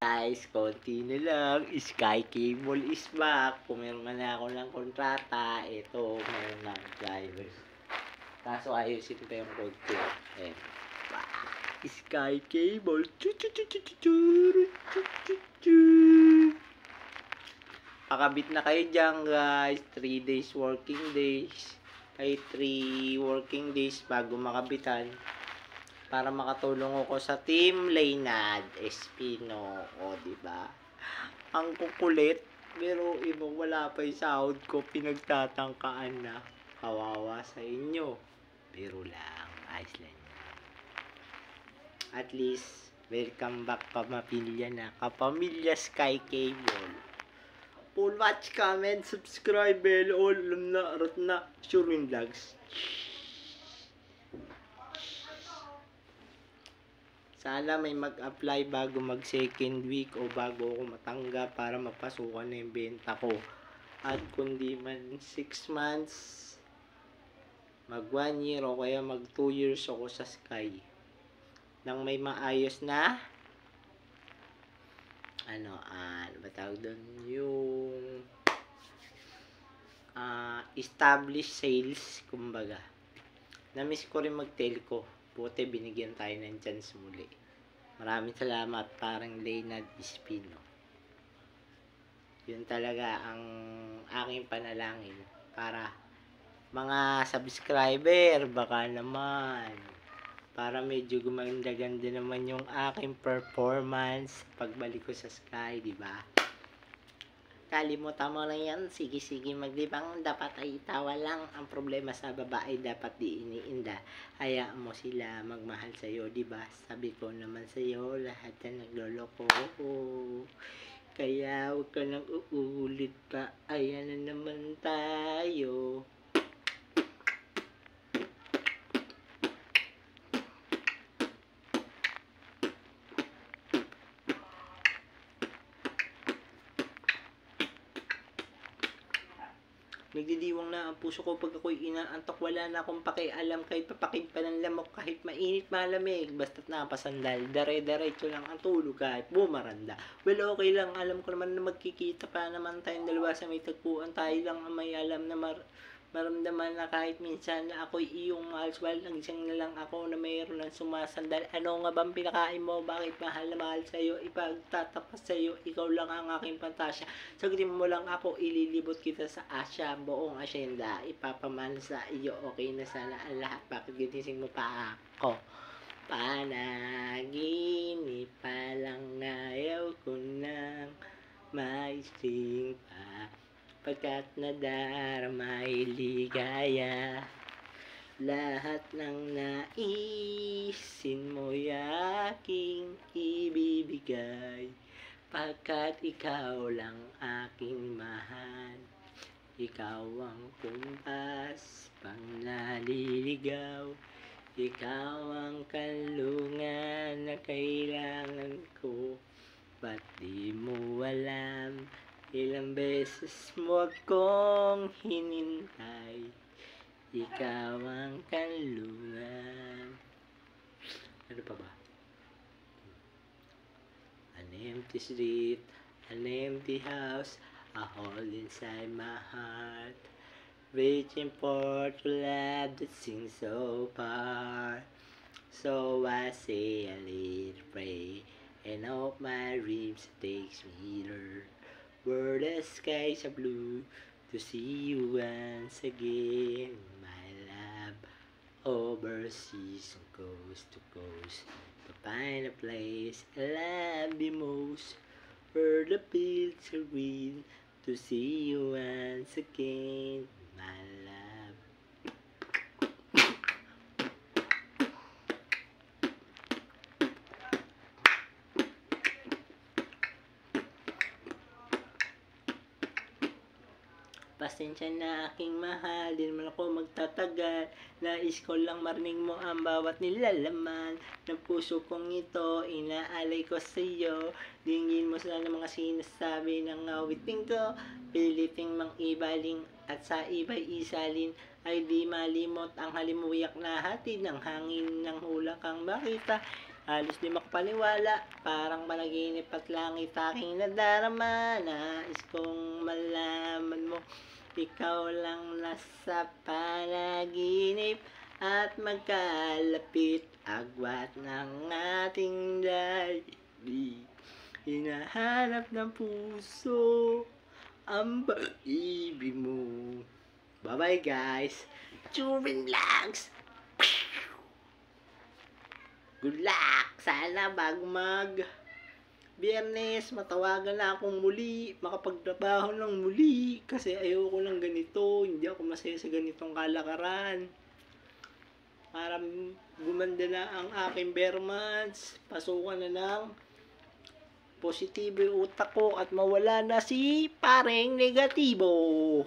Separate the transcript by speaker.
Speaker 1: Guys, konti na lang. Sky Cable is back. Pumirma na ako ng kontrata. Ito, meron na drivers. Kaso ayusin pa yung code ko. Eh, Sky Cable. Pakabit na kayo dyan, guys. 3 days working days. Ay, 3 working days bago makabitan. Para makatulong ako sa Team Leynad Espino. O, diba? Ang kukulit. Pero iba wala pa yung sahod ko. Pinagtatangkaan na. Kawawa sa inyo. Pero lang. Ayos lang. At least, welcome back pamilya na. Kapamilya Sky Cable. Full watch, comment, subscribe, bell, all, alam na, arat na, Shurin Vlogs. Sana may mag-apply bago mag second week o bago ako matanggap para mapasukan na yung benta ko. At kundi man 6 months, mag 1 year o kaya mag 2 years ako sa Sky. Nang may maayos na ano ba tawag doon? Yung established sales, kumbaga. Namiss ko rin mag-telco. Buti binigyan tayo ng chance muli. Maraming salamat, parang Leynad Espino. Yun talaga ang aking panalangin para mga subscriber, baka naman para medyo gumanda-ganda naman yung aking performance pagbalik ko sa Sky, di ba? Kalimutan mo na yan, sige maglibang, dapat ay tawa lang. Ang problema sa babae dapat di iniinda. Hayaan mo sila magmahal sa'yo, diba? Sabi ko naman sa'yo, lahat na nagloloko. Kaya huwag ka nang uulit pa, ayan na naman tayo. Nagdidiwang na ang puso ko pag ako'y inaantok. Wala na akong pakialam kahit papakid pa ng lamok, kahit mainit malamig, basta't napasandal. Dare-diretso lang ang tulog kahit bumaranda. Well, okay lang, alam ko naman na magkikita pa naman tayong dalawa sa may tagpuan. Tayo lang ang may alam na maramdaman na kahit minsan na ako'y iyong mahal. While nagsang na lang ako na mayroon ng sumasandal. Ano nga bang pinakain mo? Bakit mahal na mahal sa'yo? Ipagtatapas sa'yo, ikaw lang ang aking pantasya. Sagutin mo lang ako, ililibot kita sa Asya. Buong asyenda, ipapamahal sa iyo. Okay na sana ang lahat. Bakit ginising mo pa ako? Panaginip pa lang, ayaw ko nang maising pa. Pagkat nadarma'y ligaya, lahat ng naisin mo'y aking ibibigay. Pagkat ikaw lang aking mahal, ikaw ang kumpas pang naliligaw. Ikaw ang kalungan na kailangan ko. Ba't di mo alam? Ilang beses mo akong hinintay. Ikaw ang kalungan. Ano pa ba? An empty street, an empty house, a hole inside my heart, reaching for true love that sings so far. So I say a little prayer, and hope my dreams takes me there, where the skies are blue, to see you once again, my love. Overseas and coast to coast, to find a place I love the most, where the fields are green, to see you once again, my love. Pasensya na aking mahal, di naman ako magtatagal. Nais ko lang marinig mo ang bawat nilalaman ng puso kong ito, inaalay ko sa iyo. Dingin mo sila ng mga sinasabi ng awitin ko, piliting mang ibaling at sa iba'y isalin. Ay di malimot ang halimuyak na hatid ng hangin ng hula kang makita. Halos di makapaniwala, parang managinip at langit aking nadarama. Nais kong malaman mo, ikaw lang nasa panaginip at magkalapit agwat ng ating daigdig. Hinahanap ng puso ang pag-ibig mo. Bye-bye guys! Chubin Vlogs! Good luck! Sana bago Biyernes, matawagan na akong muli, makapagtrabaho ng muli, kasi ayoko ng ganito, hindi ako masaya sa ganitong kalakaran. Para gumanda na ang aking bare months, pasukan na ng positibo yung utak ko at mawala na si pareng negatibo.